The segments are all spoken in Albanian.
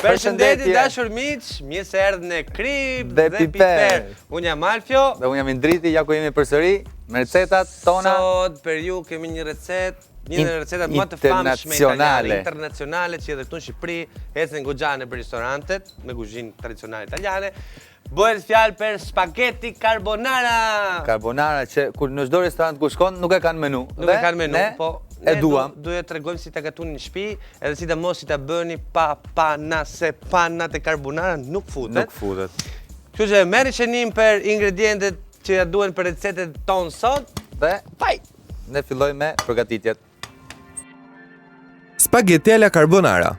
Përshëndetje dashur miq, mirë se erdhën në Krip dhe Piper. Unë jam Alfio dhe unë jam Indriti, ja ku jemi përsëri me recetat tona. Sot për ju kemi një recetë, një nga recetat më të famshme italiane, internacionale që edhe këtu në Shqipëri ecën goxha në restorantet me kuzhinë tradicionale italiane. Bëhet fjalë për spaghetti carbonara. Carbonara që kur në çdo restorant ku shkon nuk e kanë menu. Nuk e kanë menu, po e duam. Duhet t'rregojmë si ta gatuni në shtëpi, edhe sidomos si ta bëni pa pana se panat e carbonara nuk futet. Nuk futet. Kështu që merri shenim për ingredientet që ja duhen për recetet tonë sot dhe faj! Ne fillojmë me përgatitjet. Spaghetti alla carbonara.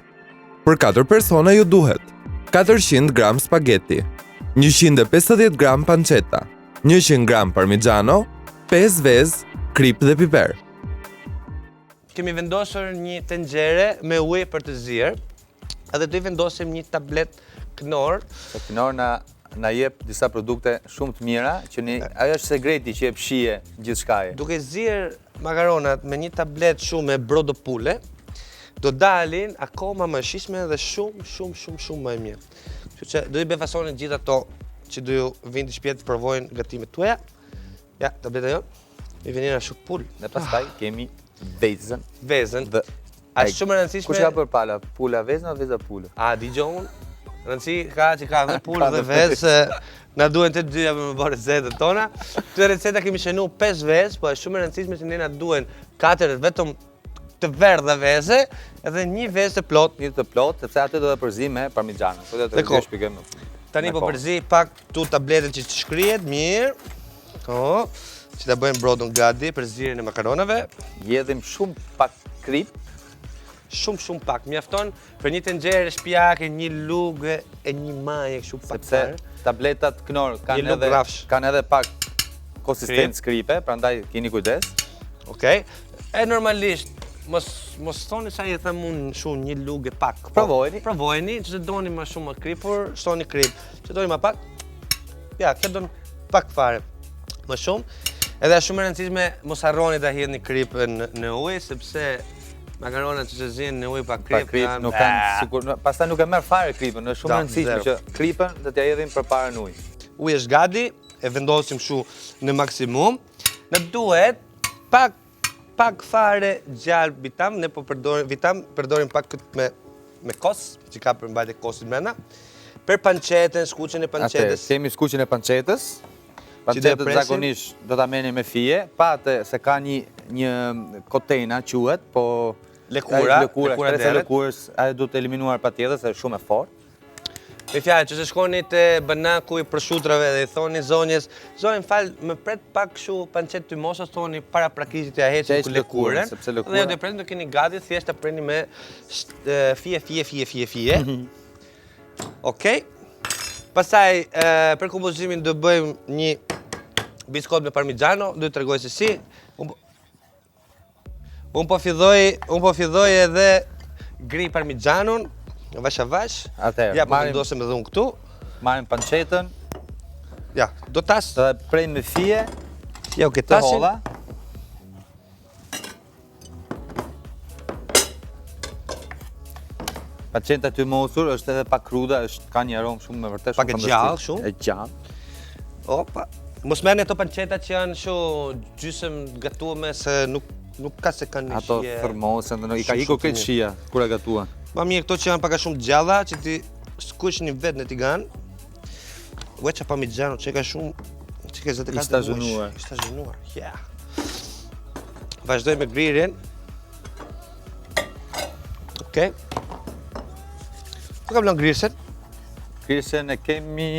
Për 4 persona ju duhet 400 gram spaghetti, 150 gram pancetta, 100 gram parmigiano, 5 vezë krip dhe piper. Kemi vendosur një tenxhere me ujë për të zier, edhe do i vendosim një tablet Knorr. Knorr na jep disa produkte shumë të mira, që ajo është sekreti që jep shije gjithçkaje. Duke zier makaronat me një tablet shumë me brodo pule, do dalin akoma më shishme dhe shumë më e mirë. Kështu që do i befasonin gjithë ato që do ju vinë të shtëpi të provojnë gatimet tuaja. Ja, tableta jo. I vjen ashtu pul. Dhe pastaj kemi vezën. Vezën. Është shumë e rëndësishme. Kush ka për pala? Pula vezën o veza pulë? A dëgjon? Rëndësi ka që ka dhe pulë dhe vezë. Na duhen të dyja për me bërë recetat tona. Këtë receta kemi shenu 5 vezë, po është shumë e rëndësishme që ne na duhen 4 vetëm të verdha vezë, edhe një vezë të plot. Një të plot, sepse aty do të përzi me parmigiano. Po do të shpjegojmë. Tani po përzi pak tu tabletën që të shkrihet mirë. Që ta bëjmë brodon gati për zirjen e makaronave. Jedhim shumë pak krip. Shumë pak. Mjafton për një tenxhere shpjake, një lugë e një maje kështu pak. Sepse tabletat Knorr kanë edhe pak konsistencë kripe, prandaj keni kujdes. Okej. E normalisht mos thoni sa i them unë shumë një lugë pak. Provojeni, që të doni më shumë më kripur, shtoni krip. Që doni më pak. Ja, kjo don pak fare. Më shumë. Edhe është shumë e rëndësishme mos harroni ta hidhni kripën në ujë, sepse makaronat që zihen në ujë pa krip nuk kanë sikur, pastaj nuk e merr fare kripën, është shumë e rëndësishme që kripën do t'ja hedhim përpara në ujë. Uji është gati, e vendosim kështu në maksimum. Ne duhet pak fare gjallë bitam, ne po përdorim pak këtë me kos, që ka për mbajtje kosit brenda. Për pancetën, skuqen e pancetës. Kemi skuqen e pancetës. Pancetët zakonisht do ta merrni me fije, pa atë se ka një kotena quhet, po lëkura lëkurës, ajo duhet të eliminuar patjetër se është shumë e fortë. Me fjalë, që se shkoni te banaku i prosciutrave dhe i thoni zonjes, zonjë fal, më pret pak kështu pancet ty mos thoni para praktikit ja heqim ku lëkurën. Dhe do të keni gati, thjesht ta preni me fije. Okej. Pastaj për kompozimin do bëjmë një biskot me parmigiano, do t'ju tregoj se si. Unë po filloj edhe gri parmigianon, vash avash. Atëherë, ja po vendosem edhe unë këtu. Marrim pancetën. Ja, do tas. Do ta prejmë me fije. Ja, u ke tasin. Panceta ty mosur është edhe pak kruda, ka një aromë shumë me vërtet shumë pak e gjallë shumë. E gjallë. Opa. Mos merrni ato panceta që janë kështu gjysëm gatuame se nuk ka se kanë ato thermosen, i ka ikur këtë shija kur e gatuan. Ma mirë këto që janë pak a shumë gjalla, që ti skuqni vetë në tigan. Ueça parmigiano, që ka shumë, që ka 24 muaj. I stazhonuar. Ja. Vazhdoj me grirjen. Okej. Ku kam lënë grirsen? Grirsen e kemi...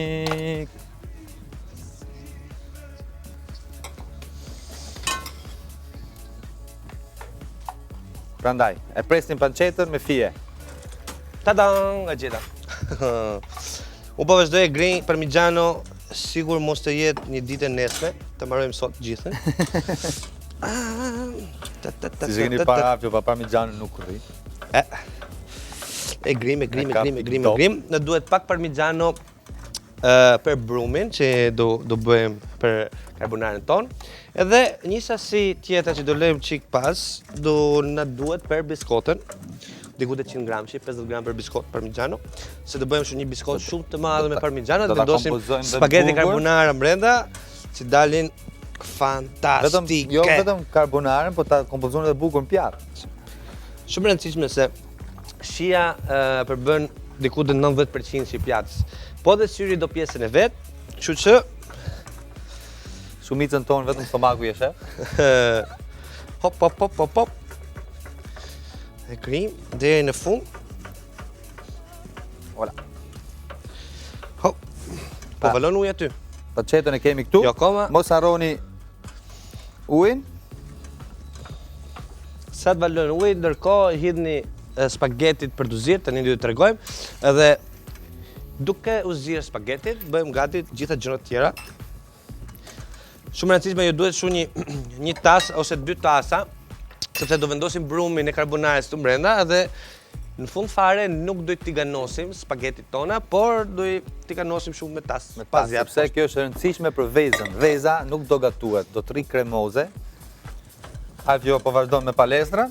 Prandaj, e presim pancetën me fije. Tadam, e gjeta. Unë po vazhdoj e grin parmigiano, sigur mos të jetë një ditë e nesme, të mbarojmë sot gjithën. Si që keni para apjo, pa parmigiano nuk rri. E grim. Në duhet pak parmigiano për brumin që do bëjmë për karbonarën tonë. Edhe një sasi tjetër që do lejmë qik pas, do na duhet për biskotën. diku 100 gramshi, 50 gram për biskot parmigiano. Se do bëjmë një biskot shumë të madhe me parmigiano, dhe vendosim spaghetti carbonara brenda, që dalin fantastike. Jo vetëm carbonarën, po ta kompozojnë edhe bukur në pjatë. Shumë rëndësishme se shia përbën diku të 90% që i pjatës. Po dhe syri do pjesën e vetë, kështu që shumicën tonë vetëm stomaku je shef. Hop, hop, hop, hop, hop. E krim deri në fund. Ola. Hop. Po valon ujë aty. Pancetën e kemi këtu. Jo akoma. Mos harroni ujin. Sa të valon ujë, ndërkohë hidhni spagetit për t'u zirë, tani do t'ju tregojmë. Edhe duke u zirë spagetit, bëjmë gati gjitha gjërat tjera. Shumë rëndësishme ju duhet shumë një tasë ose 2 tasa, sepse do vendosim brumin e carbonarës të brenda dhe në fund fare nuk do t'i ganosim spagetit tona, por do t'i ganosim shumë me tasë. Me tasë, sepse kjo është rëndësishme për vezën. Veza nuk do gatuhet, do të rri kremoze. Alfio po vazhdon me palestra.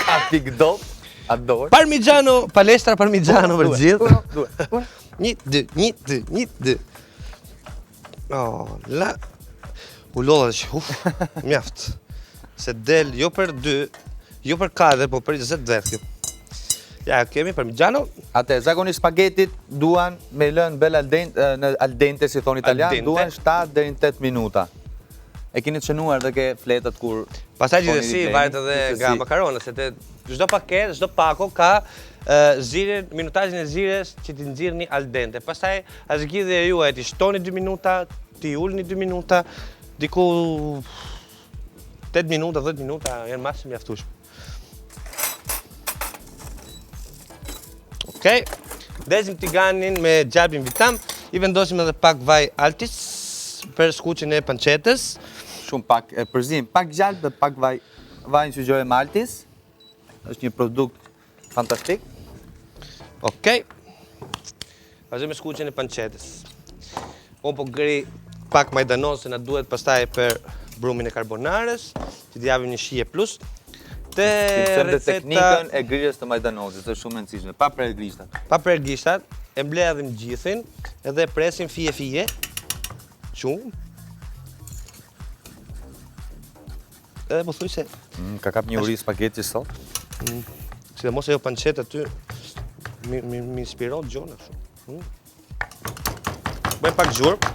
Ka pik dop, ador. Parmigiano, palestra parmigiano për gjithë. Duhet. 1, 2, 1, 2, 1, 2. Oh, la. U lodha që, mjaft. Se del jo për 2, jo për 4, po për 20 vetë. Ja, kemi parmigiano. Atë, zakonisht spagetit duan me lënë bel al dente, si thonë italian, duan 7 deri në 8 minuta. E keni të shënuar dhe ke fletat kur... Pastaj gjithsesi varet edhe nga makaronat, se çdo paketë, çdo pako ka zirën, minutazhin e zirës që ti nxirrni al dente. Pastaj asgjidhja juaj ti shtoni 2 minuta, ti ulni 2 minuta, diku 8 minuta, 10 minuta janë maksimum mjaftueshëm. Okej. Dezim tiganin me gjabin vitam, i vendosim edhe pak vaj altis për skuqjen e pancetës. Shumë pak e përzim, pak gjalp dhe pak vaj. Vajin që gjore maltis. Është një produkt fantastik. Okej. Vazhdojmë me skuqjen e pancetës. Unë po gri pak majdanos se na duhet pastaj për brumin e carbonarës, që t'i japim një shije plus. Te receta teknikën e grirjes të majdanozit, është shumë e rëndësishme, pa prerë gishtat. Pa prerë gishtat, e mbledhim gjithin edhe presim fije. Shumë. Edhe po thuj se... Ka kap një uri spaghetti sot. Sidomos ajo panceta aty, mi inspiron gjona shumë. Bëjmë pak zhurmë.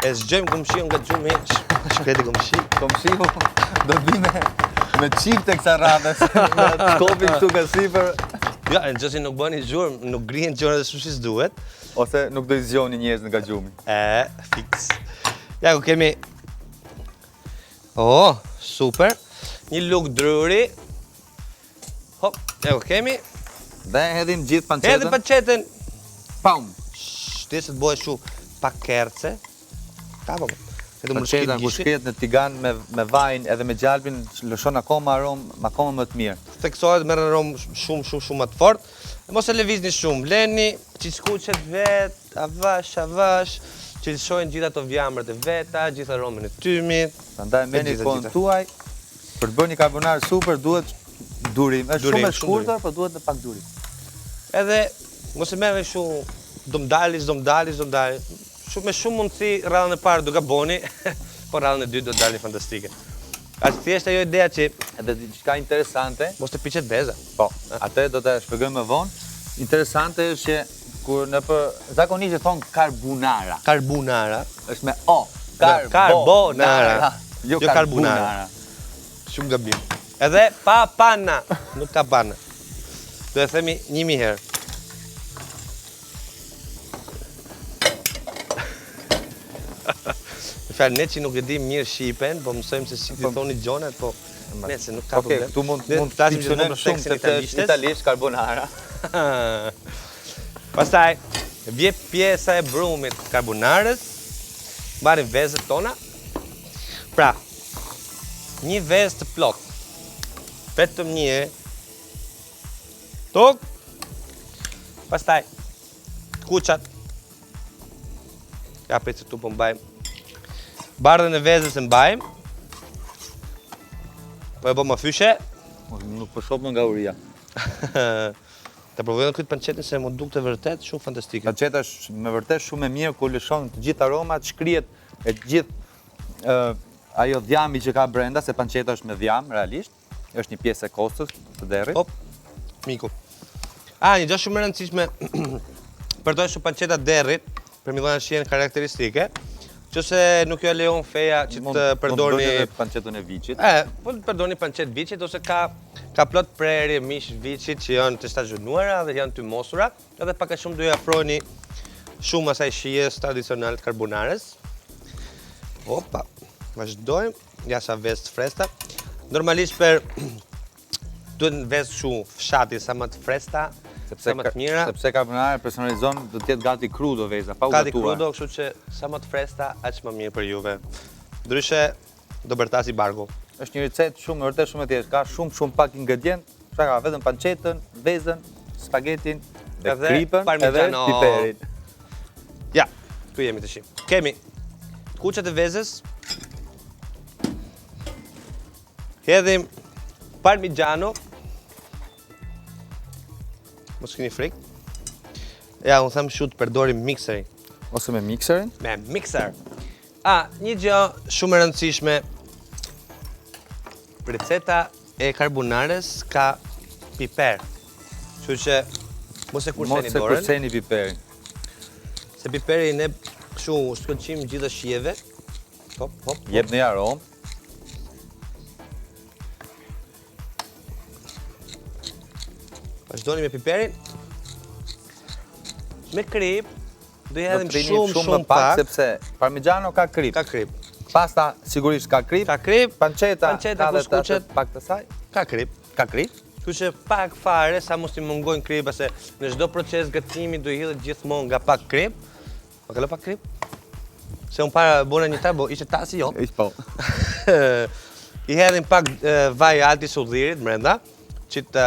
E zgjojmë komshion nga gjumi, shkreti komshi. Komshiu do të me qip të kësa radhës, me kopi këtu ka sipër. Ja, në gjësi nuk bëni zhurmë, nuk grihen gjona dhe shumë si s'duhet. Ose nuk do i zgjoni njerëz nga gjumi. Fix. Ja, ku kemi... Oh, super. Një luk druri. Hop, ja ku kemi. Dhe hedhim gjithë pancetën. Hedhim pancetën. Paum. Shtesë të bëhe shumë pak kerce. Ka po. Panceta ku shkret në tigan me vajin edhe me gjalpin, lëshon akoma aromë akoma më të mirë. Theksohet merr aromë shumë më të fortë. Mos e lëvizni shumë, leni, çiskuqet vet, avash, qelshojnë gjitha ato vjamrat e veta, gjitha aromën e tymit. Prandaj merrni kohën tuaj. Për të bërë një carbonara super duhet durim. Është shumë e shkurtër, por duhet edhe pak durim. Edhe mos e merrni shumë domdalis. Me shumë mundësi radhën e parë do gaboni, por radhën e dytë do dalni fantastike. Ashtë thjesht ajo ideja që... Edhe diçka interesante... Mos të piqet beza. Po, atë do të shpjegojmë më vonë. Interesante është që kur në për... Zakonisht e thonë carbonara. Carbonara. është me O. Carbonara. Jo carbonara. Shumë gabim. Edhe pa pana. Nuk ka pana. Do e themi 1000 herë. Në ne që nuk e dim mirë Shqipen, po mësojmë se si t'i thoni gjonet, po ne se nuk ka problem. Këtu mund të fiksionem shumë se italisht carbonara. Pastaj, vje pjesa e brumit carbonarës, marrim vezët tona. Pra, një vezë të plot, vetëm një tok, pastaj, kuqat, ja për që tu po mbajmë. Bardhën e vezës e mbajmë. Po e bo më fyshe. Nuk po shoh më nga uria. Të provojnë këtë panqetin se më duk të vërtet shumë fantastike. Panceta është me vërtet shumë e mirë ku lëshon të gjithë aromat, shkrihet e gjithë ajo dhjami që ka brenda, se panceta është me dhjam, realisht. Është një pjesë e kostës të derrit. Hop, miku. Një gjë shumë e rëndësishme, përdoj shumë panceta derrit, për mi dhënë shihen karakteristike, që se nuk jo lejon feja që të përdorni... Mund të pancetën e viçit. Po të përdorni pancet viçit, ose ka plot prerje mish viçit që janë të stazionuara dhe janë të mosura, edhe pak a shumë do i afroni shumë asaj shijes tradicionale të karbonares. Opa, vazhdojmë, ja sa vezë të fresta. Normalisht duhet në vezë shumë fshati sa më të fresta, sa më të mira. Sepse karbonare personalizon do të jetë gati krudo veza, pa u gatuar. Gati krudo, kështu që sa më të fresta, aq më mirë për juve. Ndryshe, do bërtasi bargu. Është një recetë shumë, vërtet shumë e thjeshtë. Ka shumë pak ingredient. Ka vetëm pancetën, vezën, spagetin, dhe kripën, edhe piperin. Ja, ku jemi të shim. Kemi kuqet e vezës. Hedhim parmigiano. Mos keni frikë. Ja, unë thamë shu të përdorim mikserin. Ose me mikserin? Me mikser. Një gjë shumë e rëndësishme. Receta e karbonares ka piper. Kështu që mos e kurseni dorën. Mos e kurseni piperin. Se piperi ne kështu shkëlqim gjithë shijeve. Hop, hop. Jep një aromë. Vazhdoni me piperin. Me krip, do i hedhim shumë pak. Sepse parmigiano ka krip. Ka krip. Pasta sigurisht ka krip. Ka krip. Panceta ka dhe kuskuqet pak të saj. Ka krip. Ka krip. Kështu që pak fare, sa mos i mungojnë kripa, se në çdo proces gëtimi do i hidhet gjithmonë nga pak krip. Ma ka lë pak krip? Se unë para bona një tabo, ishte tasi jo. Ish po. I hedhim pak vaj alti sudhirit brenda, që të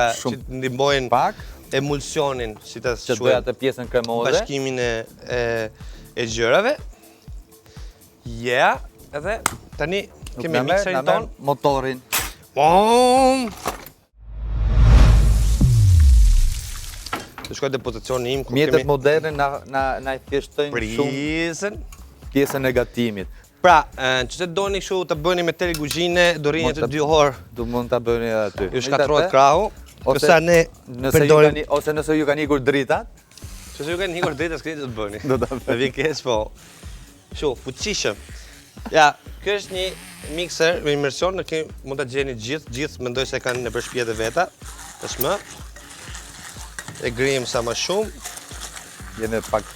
ndihmojnë pak emulsionin, si ta që të bëj atë pjesën kremoze. Bashkimin e gjërave. Edhe tani kemi mikserin ton. Motorin. Të shkoj te pozicioni im ku mjetet moderne na i thjeshtojnë shumë pjesën e gatimit. Pra, që të doni kështu të bëni me tele kuzhine, do rinjë të 2 orë. Do mund ta bëni edhe aty. Ju shkatrohet krahu. Ose nëse ju kanë ikur dritat. Nëse ju kanë ikur dritat, s'keni të bëni. Do ta bëni. Vi keq po. Kështu, fuqishëm. Ja, kjo është një mikser me imersion, ne mund ta gjeni gjithë mendoj se kanë në përshpjet e veta. Tashmë e grim sa më shumë. Jemi pak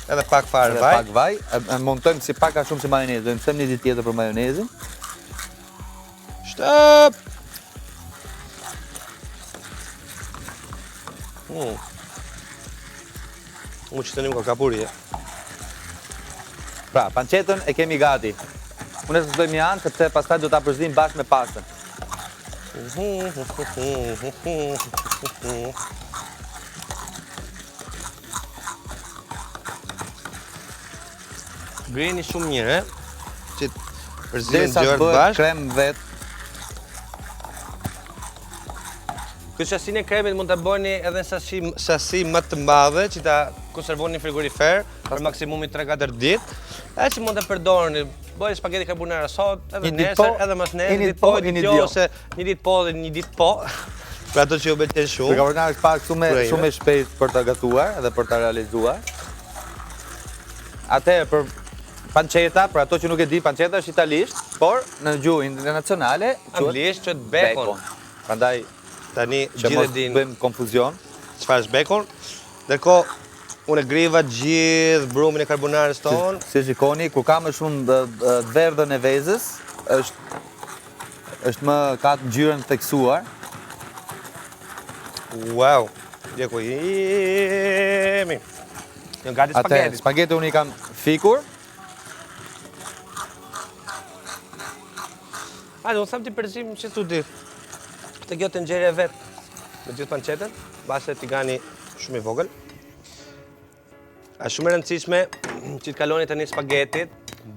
edhe pak fare vaj. Pak vaj, e montojmë si pak a shumë si majonezë. Do të them një ditë tjetër për majonezin. Shtop. Mu që të një më ka kapuri, Pra, pancetën e kemi gati. Unë e të shdojmë një anë, sepse pastaj do ta përzim bashkë me pastën. Grini shumë mirë, që përzim gjërët bashkë. Krem vetë. Këtë shasinë e kremit mund të bëni edhe sasi më të mbadhe, që ta konservoni në frigorifer për maksimumi 3-4 ditë. E që mund të përdorni, bëjë spaghetti carbonara sot, edhe nesër, edhe mas nesër, një ditë po, një ditë jo, ose një ditë po dhe një ditë po, për ato që ju bëjtë shumë. Për carbonara është pak shumë e shpejt për të gatuar edhe për të realizuar. Atëherë për panceta, për ato që nuk e di, panceta është italisht, por në gjuhë internacionale anglisht quhet bacon. Prandaj tani që mos bëjmë konfuzion. Çfarë është bacon? Ndërkohë unë griva gjithë brumin e karbonares tonë. Si shikoni, ku ka më shumë të verdhën e vezës, është më ka të ngjyrën theksuar. Wow, dhe ku jemi. Janë gati spagetti. Spagetti unë i kam fikur. Unë tham t'i përzim që t'u di. Të kjo të nxerje vetë me gjithë pancetën, base tigani shumë i vogël. A shumë e rëndësishme që t'kaloni tani spagetit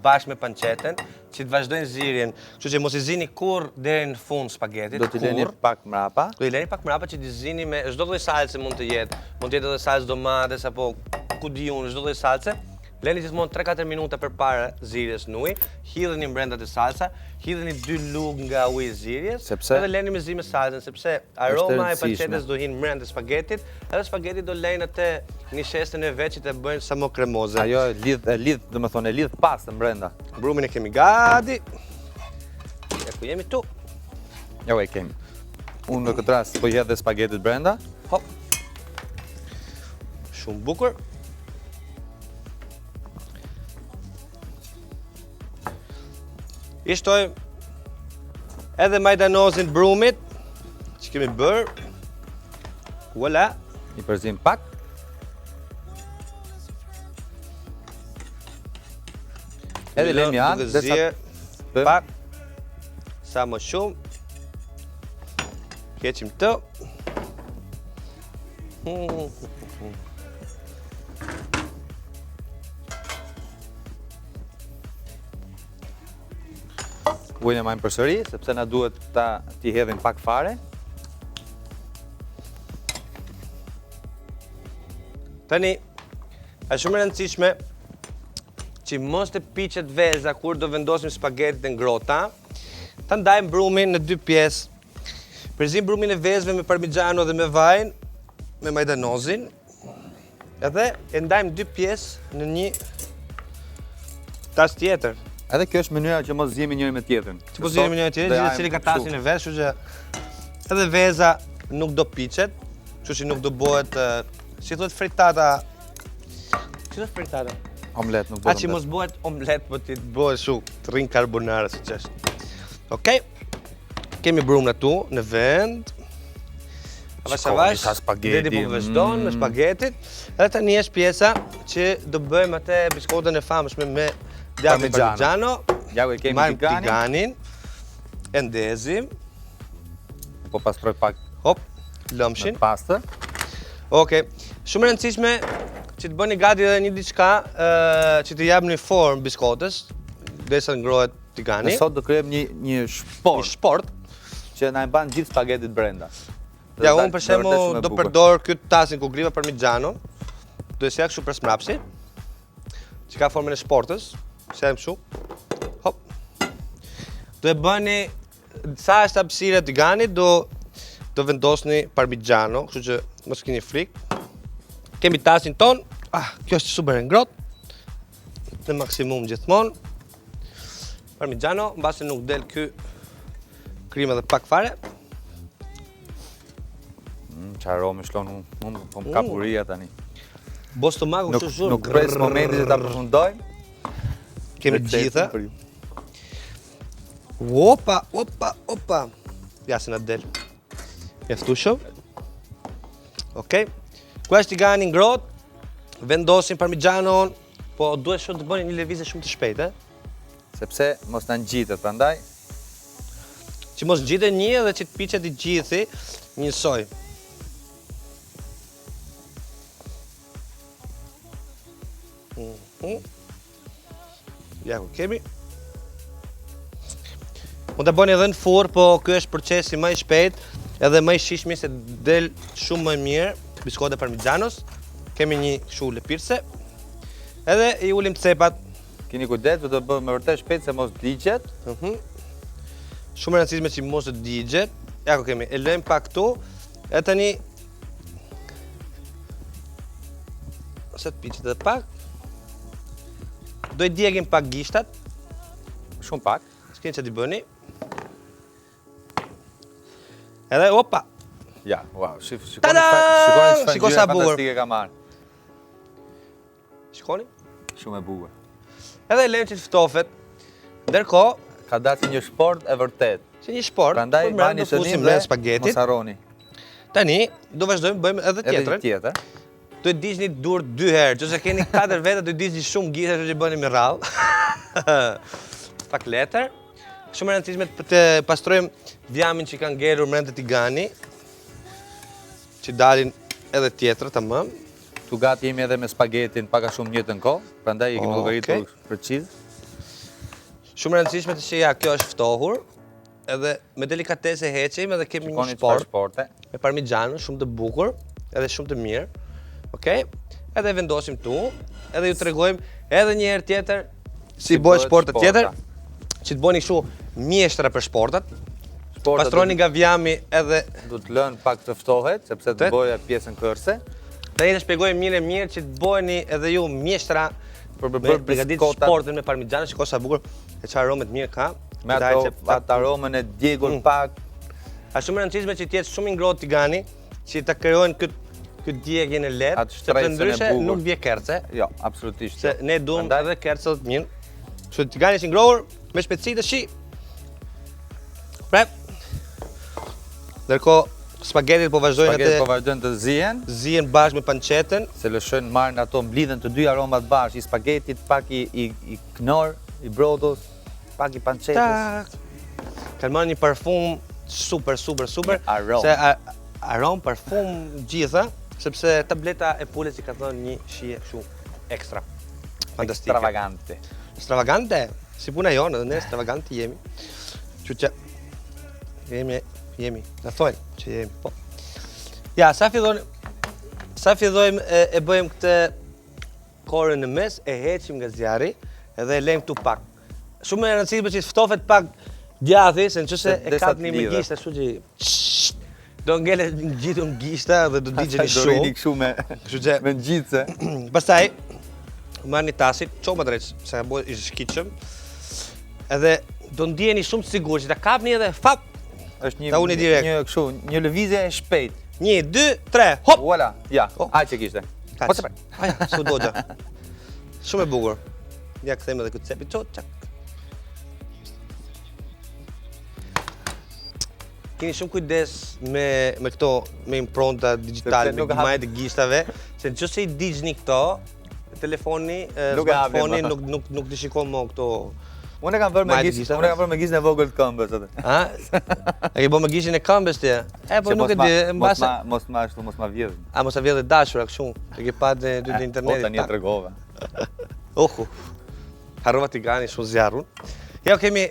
bashkë me pancetën, që të vazhdojnë zirjen. Kështu që mos i zini kur deri në fund spagetit. Do t'i leni pak mrapa. Do i leni pak mrapa që t'i zini me çdo lloj salce mund të jetë. Mund të jetë edhe salcë domates apo ku di unë, çdo lloj salce. Leni gjithmonë 3-4 minuta përpara zirjes në ujë, hidheni brenda të salca, hidheni 2 lugë nga uji i zirjes, edhe leni me zi me salcën, sepse aroma e pancetës do hinë brenda spagetit, edhe spagetit do lejnë atë nishestën e vet që të bëjnë sa më kremoze. Ajo e lidh pastën brenda. Brumin e kemi gati. E ku jemi tu? Jo e kemi. Unë në këtë rast po hedh dhe spagetit brenda. Hop. Shumë bukur. I shtoj edhe majdanozin brumit që kemi bërë. Voila. I përzim pak. Edhe lemi anë dhe pak. Sa më shumë. Keqim të. Ujin e majmë përsëri, sepse na duhet t'i hedhin pak fare. Tani, është shumë e rëndësishme që mos të piqet veza kur do vendosim spagetit e ngrota, ta ndajmë brumin në 2 pjesë. Përzim brumin e vezëve me parmigiano dhe me vajin, me majdanozin, edhe e ndajmë 2 pjesë në një tas tjetër. Edhe kjo është mënyra që mos zihemi njëri me tjetrin. Që mos zihemi njëri me tjetrin, gjithë cili ka tasin e vet, kështu që edhe veza nuk do piqet, kështu që nuk do bëhet, si thuhet fritata. Si thuhet fritata? Omlet, nuk bëhet omlet. Që mos bëhet omlet, po ti bëhet shu, të rrinë carbonara siç është. Okej. Kemi brumin atu në vend. Avash, deri po vazhdon me spagetit. Edhe tani është pjesa që do bëjmë atë biskotën e famshme me djathë parmigiano. Ja ku e kemi tiganin. E ndezim. Po pastroj pak. Hop, lëmshin. Me pastër. Okej. Shumë e rëndësishme që të bëni gati edhe një diçka që të jap një formë biskotës, derisa ngrohet tigani. Ne sot do krijojmë një shport. Një sport që na e mban gjithë spagetit brenda. Ja, unë për shembull do përdor këtë tasin ku griva parmigiano. Do e sjell kështu për smrapsi. Që ka formën e sportës. Sjell kështu. Hop. Do e bëni sa është hapësira e tiganit, do vendosni parmigiano, kështu që mos keni frikë. Kemi tasin ton. Kjo është super e ngrohtë. Në maksimum gjithmonë. Parmigiano, mbasi nuk del ky krima dhe pak fare. Qa aromi shlon, unë po më kapuria tani. Bo stomaku kështu shumë. Nuk pres momenti që ta përfundojmë. Kemi gjitha. Opa. Ja se na del. Mjaftueshëm. Okej. Ku është tigani ngrohtë, vendosim parmigianon, po duhet shumë të bëni një lëvizje shumë të shpejtë, sepse mos na ngjitet, prandaj që mos ngjitet një edhe që të piqet i gjithi njësoj. Ja ku kemi. Mund të bëni edhe në furrë, po ky është procesi më i shpejtë edhe më i shijshëm se del shumë më mirë biskotë parmigianos. Kemi një kështu lëpirse. Edhe i ulim cepat. Keni kujdes, do të bëhet me vërtet shpejt se mos digjet. Shumë e rëndësishme që mos të digjet. Ja ku kemi, e lëjmë pak këtu. E tani se të piqet edhe pak. Do i djegim pak gishtat. Shumë pak. S'keni që t'i bëni. Edhe, opa! Ja, wow, shikoni Shiko sa bukur. Fantastike ka marrë. Shikoni? Shumë e bukur. Edhe lejmë që të ftofet. Ndërkohë, ka dalë si një sport e vërtet. Si një sport, prandaj bani shënim dhe mos harroni. Tani, do vazhdojmë bëjmë edhe tjetrën. Tjetër. Do të digjni dur 2 herë, nëse keni 4 veta do të digjni shumë gishta që bëni me radhë. Pak letër. Shumë e rëndësishme të pastrojmë djamin që kanë ngelur brenda tigani, që dalin edhe tjetër tamam. Tu gati jemi edhe me spagetin pak a shumë njëjtën kohë, prandaj e kemi llogaritur preciz. Shumë e rëndësishme të që ja, kjo është ftohur, edhe me delikatese heqim edhe kemi një Shkoni çfarë shport shporte. me parmigiano, shumë të bukur, edhe shumë të mirë. Okej? Edhe vendosim tu, edhe ju tregojmë edhe një herë tjetër si bëhet sportet tjetër, që të bëni kështu mjeshtra për sportat. Pastroni nga vjami edhe Du të lënë pak të ftohet, sepse të bëja pjesën kërse. tani të shpjegoj mirë që të bëheni edhe ju mjeshtra Për me bërë përgatitur biskotat. sportin me parmigiano, shiko sa bukur, e çfarë aromë të mirë ka. Me atë aromën e djegur pak. Është shumë e rëndësishme që të jetë shumë i ngrohtë tigani, që ta krijojnë këtë djegjen e lehtë, Atë sepse shtresën e ndryshe bukur. nuk vje kerce, Jo, absolutisht. se ne duam edhe kercë të mirë. Kështu tigani është i ngrohur me shpejtësi të shi. Prap. Ndërkohë spagetit po vazhdojnë Spagetit po atë vazhdojnë të zihen, zihen bashkë me pancetën. se lëshojnë marrin ato mblidhen të dy aromat bashkë, i spagetit, pak i knor, i brodhës, pak i pancetës. Tak. Kanë marrë një parfum super. Aromë. Se aromë, parfum gjitha, sepse tableta e pulës i ka thënë një shije kështu ekstra. Fantastike. Extravagante. Stravagante, si puna jonë, edhe ne stravagante jemi. Që që jemi, në thojnë që jemi, po. Ja, sa fillojmë e bëjmë këtë korën në mes, e heqim nga zjarri, edhe e lejmë këtu pak. Shumë e rëndësishme që të ftofet pak djathi, se nëse e kapni me gishta, kështu që do ngele ngjitur në gishta dhe do digjeni Do rini shumë. kështu Kështu që me ngjitse. pastaj marrni tasit, çoma drejt, se ka bëj i shkitshëm. Edhe do ndjeni shumë të sigurt që ta kapni edhe fap. Është Ta uni direkt. një kështu, një lëvizje e shpejt. 1, 2, 3, hop! Voilà, ja, Oh. aq që kishte. Po se Aja, s'u doja. Shumë e bukur. Ja kthejmë edhe këtë cepi, çak. Keni shumë kujdes me këto, me impronta digjitale, Sepse me nuk hap- gimajet e gishave, se nëse i digjni këto, telefoni, Nuk e hapin smartphone më. nuk të shikon më këto. Unë e kam vërë me Majtë gishtë, gishta, unë e kam vërë me gishtë në vogël të këmbës atë. Ha? E ke bë me gishin e këmbës ti? E, po Se nuk e di, mbase. Mos ma ashtu, mos ma vjedh. A mos a vjedh e dashura kështu. E ke pa në Po internetit. tani e tregova. Ohu. Harrova tigani shumë zjarrun. Ja, kemi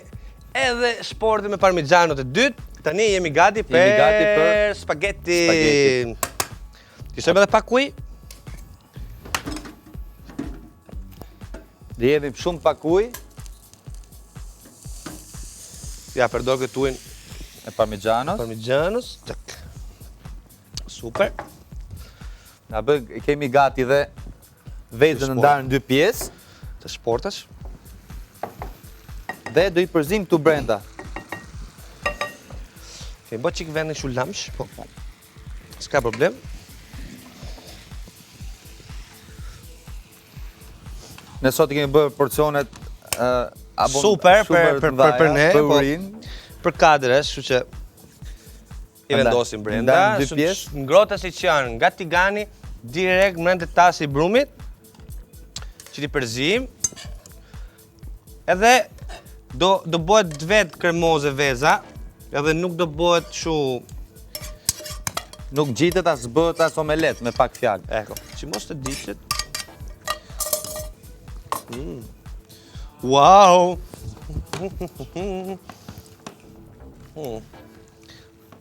edhe sportin me parmigiano të dytë. Tani jemi gati për spaghetti. Kisojmë edhe pak ujë. Dhe jemi shumë pak ujë Ja, përdor këtë ujin e parmigianos. parmigianos. Çak. Super. Na kemi gati dhe vezën ndarë në dy pjesë Të sportash. dhe do i përzim këtu brenda. Kemi bërë çik vendin kështu lamsh, po. S'ka problem. Ne sot i kemi bërë porcionet Super për ne, për po. urinë. Për kadres, kështu që i vendosim brenda. ndan dy pjesë. Ngrota si që janë nga tigani, direkt mbrenda tasi i brumit, që ti përzim. Edhe do bëhet vetë kremoze veza, edhe nuk do bëhet kështu, Nuk gjitet as bëhet as omelet me pak fjalë. eko, që mos të diqet. Wow!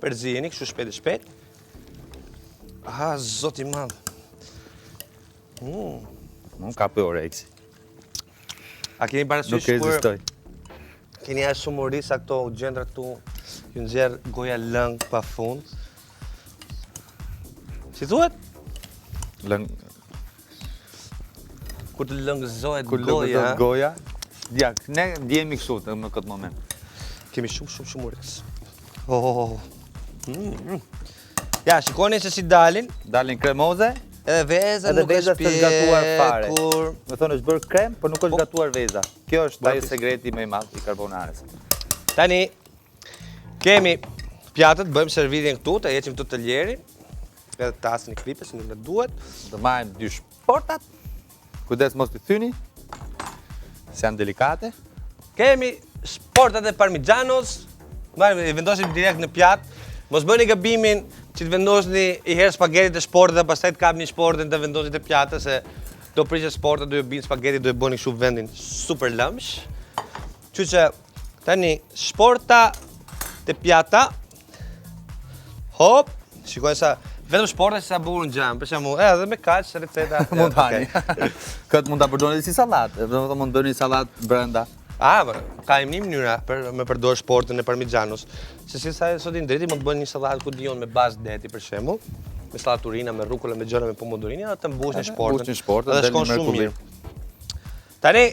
Përzini, kështu shpejt e shpejt. Aha, zoti madh. Nuk ka për oreksi. A keni parasysh Nuk ekzistoj. keni as shumë uri sa këto gjendra këtu, ju nxjerr goja lëng pa fund. Si thuhet? Lëng Kur të lëngëzohet kur goja, lëngëzot goja. Ja, ne ndjehemi kështu në këtë moment. kemi shumë uriks. Oh. Ja, shikoni se si dalin, Dalin kremoze, edhe veza edhe nuk veza është s'është gatuar fare. pjekur. Me thonë është bërë krem, por nuk është Po. gatuar veza. Kjo është ai Bërë sekreti më i madh i karbonares. Tani, kemi pjatët, bëjmë servitjen këtu, të heqim këtu të ljerin, edhe tasën e kripës, nuk në duhet. Do marrim dy shportat. Kujdes mos t'i thyni. Se janë delikate. Kemi sportat e parmigianos, i vendosim direkt në pjatë. Mos bëni gabimin që të vendosni i herë spagetit e sportit dhe pastaj të kapni sportin të vendosit e pjatë, se do prishet sportet, do ju binë spagetit, do ju bëni kështu vendin super lëmsh. Që Kështu që tani shporta te pjata. Hop, shikoj sa vetëm shporta sa bukur ngjan. Për shembull, edhe me kaq receta Mund hani. Këtë mund ta përdorni si sallatë, domethënë mund bëni sallatë brenda. Ka një mënyra me përdor shportën e parmigianos. Se si sa sot i drejti mund të bëni një sallatë ku dijon me bazë deti për shembull, me sallaturina, me rukola, me gjëra me pomodorini, edhe të mbush një shportën. Edhe shkon shumë mirë. Tani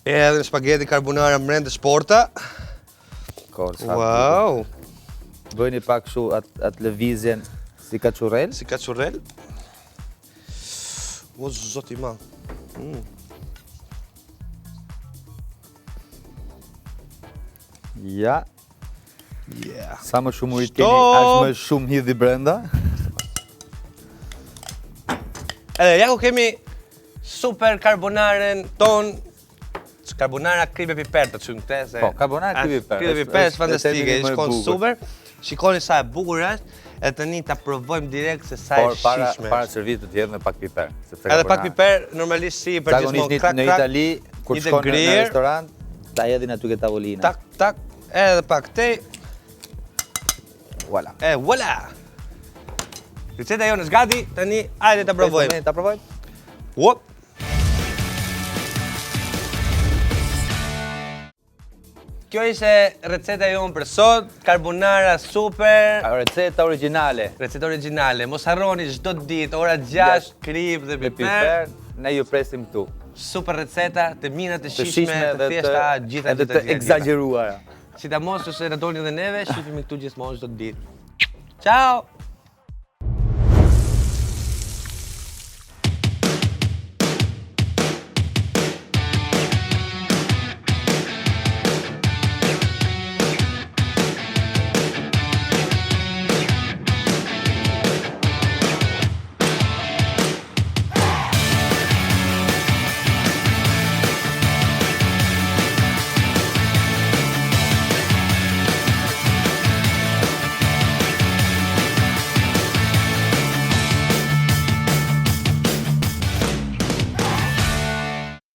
edhe spaghetti carbonara brenda shporta. Wow. Bëni pak kështu atë lëvizjen si kaçurrel. Si kaçurrel. O zoti ma. Ja. Yeah. Sa më shumë ujë keni, aq më shumë hidhi brenda. Edhe ja ku kemi super carbonaren ton. Carbonara kripe piper të çujmë këtë se. Po, carbonara kripe piper. Kripe piper është fantastike, shkon super. Shikoni sa e bukur është, e tani ta provojmë direkt se sa e shishme. Para servit të tjerë me pak piper. Edhe pak piper normalisht si për gjithmonë krak. Në Itali, kur shkon në restorant, ta hedhin aty ke tavolina. Tak, tak, edhe pak te. Voilà. Voilà! Receta jonë është gati, tani hajde ta provojmë. Ta provojmë? Wop! Kjo ishte receta jonë për sot, carbonara super. Receta origjinale. Receta origjinale. Mos harroni çdo ditë ora 6 krip dhe piper. Ne ju presim këtu. Super receta, të mira, të shishme, të thjeshta, gjitha edhe të egzageruara. Sidomos se na doni edhe neve, shihemi këtu gjithmonë çdo ditë. Ciao!